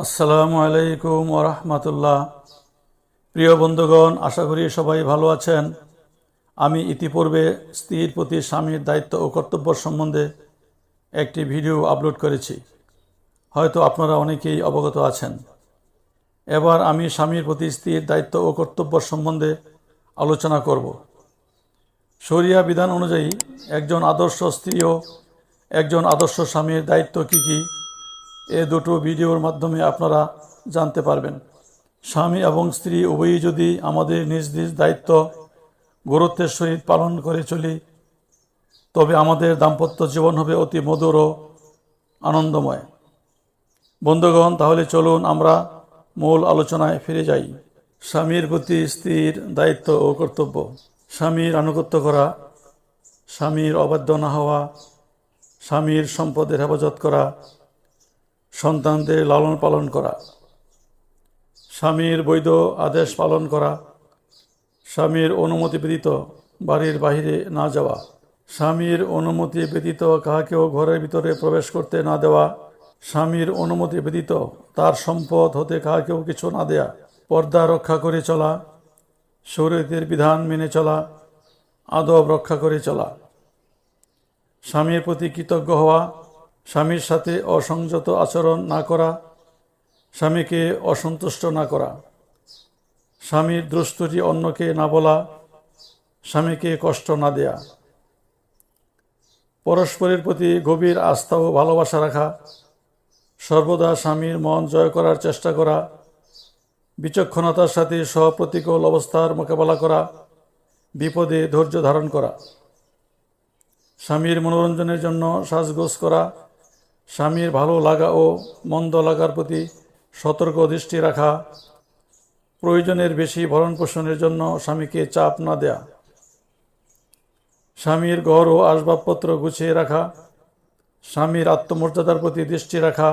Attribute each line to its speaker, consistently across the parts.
Speaker 1: আসসালামু আলাইকুম ওরহমতুল্লাহ। প্রিয় বন্ধুগণ, আশা করি সবাই ভালো আছেন। আমি ইতিপূর্বে স্ত্রীর প্রতি স্বামীর দায়িত্ব ও কর্তব্য সম্বন্ধে একটি ভিডিও আপলোড করেছি, হয়তো আপনারা অনেকেই অবগত আছেন। এবার আমি স্বামীর প্রতি স্ত্রীর দায়িত্ব ও কর্তব্য সম্বন্ধে আলোচনা করব। শরিয়া বিধান অনুযায়ী একজন আদর্শ স্ত্রী ও একজন আদর্শ স্বামীর দায়িত্ব কী কী, এ দুটো ভিডিওর মাধ্যমে আপনারা জানতে পারবেন। স্বামী এবং স্ত্রী উভয়ই যদি আমাদের নিজ নিজ দায়িত্ব গুরুত্বের সহিত পালন করে চলি, তবে আমাদের দাম্পত্য জীবন হবে অতি মধুর ও আনন্দময়। বন্ধুগণ, তাহলে চলুন আমরা মূল আলোচনায় ফিরে যাই। স্বামীর প্রতি স্ত্রীর দায়িত্ব ও কর্তব্য। স্বামীর আনুগত্য করা, স্বামীর অবাধ্য না হওয়া, স্বামীর সম্পদের হেফাজত করা, সন্তানদের লালন পালন করা, স্বামীর বৈধ আদেশ পালন করা, স্বামীর অনুমতি ব্যতীত বাড়ির বাহিরে না যাওয়া, স্বামীর অনুমতি ব্যতীত কাহাকেও ঘরের ভিতরে প্রবেশ করতে না দেওয়া, স্বামীর অনুমতি ব্যতীত তার সম্পদ হতে কাহাকেও কিছু না দেয়া, পর্দা রক্ষা করে চলা, শরীয়তের বিধান মেনে চলা, আদব রক্ষা করে চলা, স্বামীর প্রতি কৃতজ্ঞ হওয়া, স্বামীর সাথে অসংযত আচরণ না করা, স্বামীকে অসন্তুষ্ট না করা, স্বামীর দোষত্রুটি অন্যকে না বলা, স্বামীকে কষ্ট না দেয়া, পরস্পরের প্রতি গভীর আস্থা ও ভালোবাসা রাখা, সর্বদা স্বামীর মন জয় করার চেষ্টা করা, বিচক্ষণতার সাথে সব প্রতিকূল অবস্থার মোকাবেলা করা, বিপদে ধৈর্য ধারণ করা, স্বামীর মনোরঞ্জনের জন্য সাজগোজ করা, স্বামীর ভালো লাগা ও মন্দ লাগার প্রতি সতর্ক দৃষ্টি রাখা, প্রয়োজনের বেশি ভরণ পোষণের জন্য স্বামীকে চাপ না দেয়া, স্বামীর ঘর ও আসবাবপত্র গুছিয়ে রাখা, স্বামীর আত্মমর্যাদার প্রতি দৃষ্টি রাখা,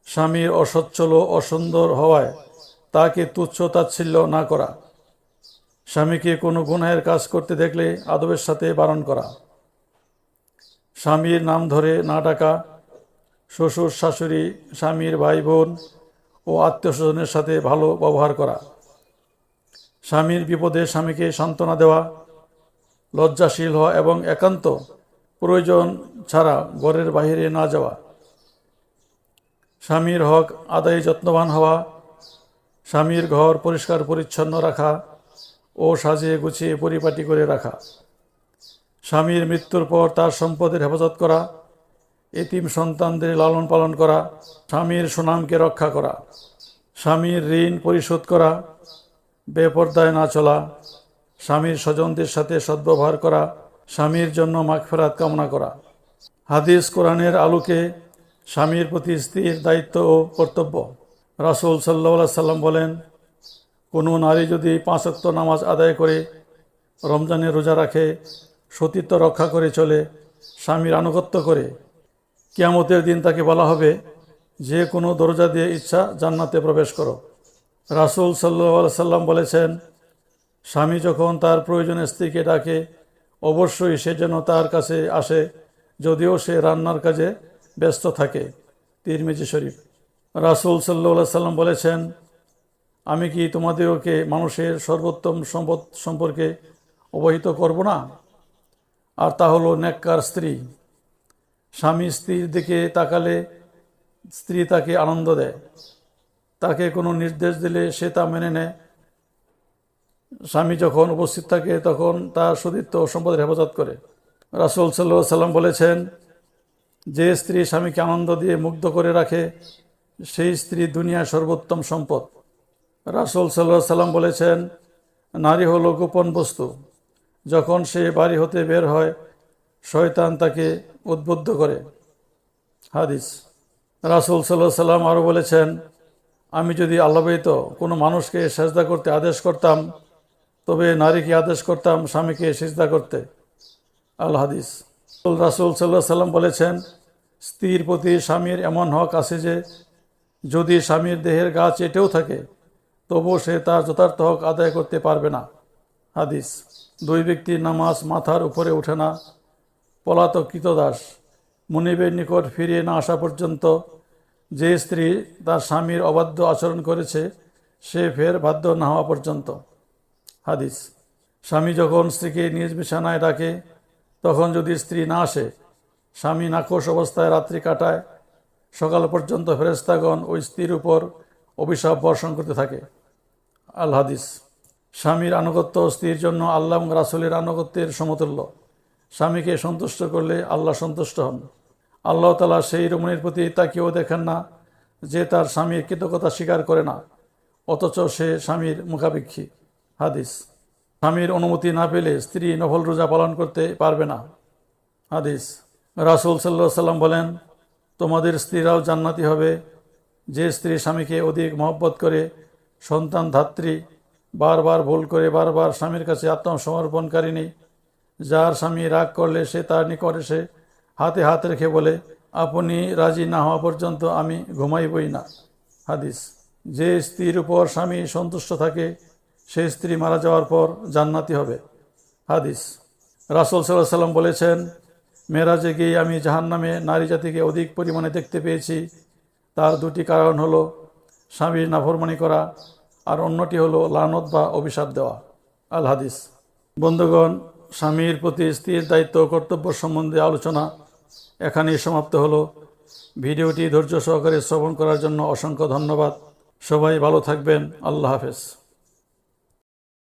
Speaker 1: স্বামীর অসচ্ছল ও অসুন্দর হওয়ায় তাকে তুচ্ছ তাচ্ছিল্য না করা, স্বামীকে কোনো গুনাহের কাজ করতে দেখলে আদবের সাথে বারণ করা, স্বামীর নাম ধরে না ডাকা, শ্বশুর শাশুড়ি, স্বামীর ভাই বোন ও আত্মীয় স্বজনের সাথে ভালো ব্যবহার করা, স্বামীর বিপদে স্বামীকে সান্ত্বনা দেওয়া, লজ্জাশীল হওয়া এবং একান্ত প্রয়োজন ছাড়া ঘরের বাইরে না যাওয়া, স্বামীর হক আদায়ে যত্নবান হওয়া, স্বামীর ঘর পরিষ্কার পরিচ্ছন্ন রাখা ও সাজিয়ে গুছিয়ে পরিপাটি করে রাখা, স্বামীর মৃত্যুর পর তার সম্পদের হেফাজত করা, এতিম সন্তানদের লালন পালন করা, স্বামীর সুনামকে রক্ষা করা, স্বামীর ঋণ পরিশোধ করা, বেপরদায় না চলা, স্বামীর স্বজনদের সাথে সদ্ব্যবহার করা, স্বামীর জন্য মাগফিরাত কামনা করা। হাদিস কোরআনের আলোকে স্বামীর প্রতি স্ত্রীর দায়িত্ব ও কর্তব্য। রাসূল সাল্লাল্লাহু আলাইহি সাল্লাম বলেন, কোনো নারী যদি 5 ওয়াক্ত নামাজ আদায় করে, রমজানের রোজা রাখে, সতীত্ব রক্ষা করে চলে, স্বামীর আনুগত্য করে, কিয়ামতের দিন তাকে বলা হবে, যে কোনো দরজা দিয়ে ইচ্ছা জান্নাতে প্রবেশ করো। রাসূল সাল্লাল্লাহু আলাইহি সাল্লাম বলেছেন, স্বামী যখন তার প্রয়োজনে স্ত্রীকে ডাকে, অবশ্যই সে যেন তার কাছে আসে, যদিও সে রান্নার কাজে ব্যস্ত থাকে। তিরমিজি শরীফ। রাসূল সাল্লাল্লাহু আলাইহি সাল্লাম বলেছেন, আমি কি তোমাদেরকে মানুষের সর্বোত্তম সম্পদ সম্পর্কে অবহিত করব না? আর তা হলো নেককার স্ত্রী। স্বামী স্ত্রীর দিকে তাকালে স্ত্রী তাকে আনন্দ দেয়, তাকে কোনো নির্দেশ দিলে সে তা মেনে নেয়, স্বামী যখন উপস্থিত থাকে তখন তার সতীত্ব ও সম্পদের হেফাজত করে। রাসূল সাল্লাল্লাহু আলাইহি সাল্লাম বলেছেন, যে স্ত্রী স্বামীকে আনন্দ দিয়ে মুগ্ধ করে রাখে, সেই স্ত্রী দুনিয়ার সর্বোত্তম সম্পদ। রাসূল সাল্লাল্লাহু আলাইহি সাল্লাম বলেছেন, নারী হলো গোপন বস্তু। যখন সে বাড়ি হতে বের হয়, শয়তান তাকে উদ্বুদ্ধ করে। হাদিস। রাসূল সাল্লাল্লাহু আলাইহি সাল্লাম আরও বলেছেন, আমি যদি আল্লাহ ব্যতীত কোনো মানুষকে সেজদা করতে আদেশ করতাম, তবে নারীকে আদেশ করতাম স্বামীকে সিজদা করতে। আল হাদিস। রাসূল সাল্লাল্লাহু আলাইহি সাল্লাম বলেছেন, স্ত্রীর প্রতি স্বামীর এমন হক আছে যে, যদি স্বামীর দেহের গা চেটেও থাকে, তবুও সে তার যথার্থ হক আদায় করতে পারবে না। হাদিস। 2 ব্যক্তির নামাজ মাথার উপরে ওঠে না, পলাতক কৃতদাস মুনিবের নিকট ফিরে না আসা পর্যন্ত যে স্ত্রী তার স্বামীর অবাধ্য আচরণ করেছে সে ফের বাধ্য না হওয়া পর্যন্ত। হাদিস, স্বামী যখন স্ত্রীকে নিজ বিছানায় ডাকে তখন যদি স্ত্রী না আসে, স্বামী নাখোশ অবস্থায় রাত্রি কাটায়, সকাল পর্যন্ত ফেরেশতাগণ ওই স্ত্রীর উপর অভিশাপ বর্ষণ করতে থাকে। আল হাদিস, স্বামীর আনুগত্য স্ত্রীর জন্য আল্লাহ এবং রাসূলের আনুগত্যের সমতুল্য। স্বামীকে সন্তুষ্ট করলে আল্লাহ সন্তুষ্ট হন। আল্লাহ তাআলা সেই রমণীর প্রতি তাকিয়েও দেখেন না যে তার স্বামীর কৃতজ্ঞতা স্বীকার করে না, অথচ সে স্বামীর মুখাপেক্ষী। হাদিস, স্বামীর অনুমতি না পেলে স্ত্রী নফল রোজা পালন করতে পারবে না। হাদিস, রাসূল সাল্লাল্লাহু আলাইহি সাল্লাম বলেন, তোমাদের স্ত্রীরাও জান্নাতি হবে যে স্ত্রী স্বামীকে অধিক মহব্বত করে, সন্তান ধাত্রী, বারবার ভুল করে বারবার স্বামীর কাছে আত্মসমর্পণকারিণী, যার স্বামী রাগ করলে সে তার নিকট এসে হাতে হাত রেখে বলে, আপনি রাজি না হওয়া পর্যন্ত আমি ঘুমাইবই না। হাদিস, যে স্ত্রীর উপর স্বামী সন্তুষ্ট থাকে সেই স্ত্রী মারা যাওয়ার পর জান্নাতি হবে। হাদিস, রাসূল সাল্লাল্লাহু আলাইহি সাল্লাম বলেছেন, মেরাজে গিয়ে আমি জাহান্নামে নারী জাতিকে অধিক পরিমাণে দেখতে পেয়েছি। তার দুটি কারণ হলো স্বামীর নাফরমানি করা, আর অন্যটি হলো লানত বা অভিশাপ দেওয়া। আল হাদিস। বন্ধুগণ, স্বামীর প্রতি স্ত্রীর দায়িত্ব ও কর্তব্য সম্বন্ধে আলোচনা এখানেই সমাপ্ত হলো। ভিডিওটি ধৈর্য সহকারে শ্রবণ করার জন্য অসংখ্য ধন্যবাদ। সবাই ভালো থাকবেন। আল্লাহ হাফেজ।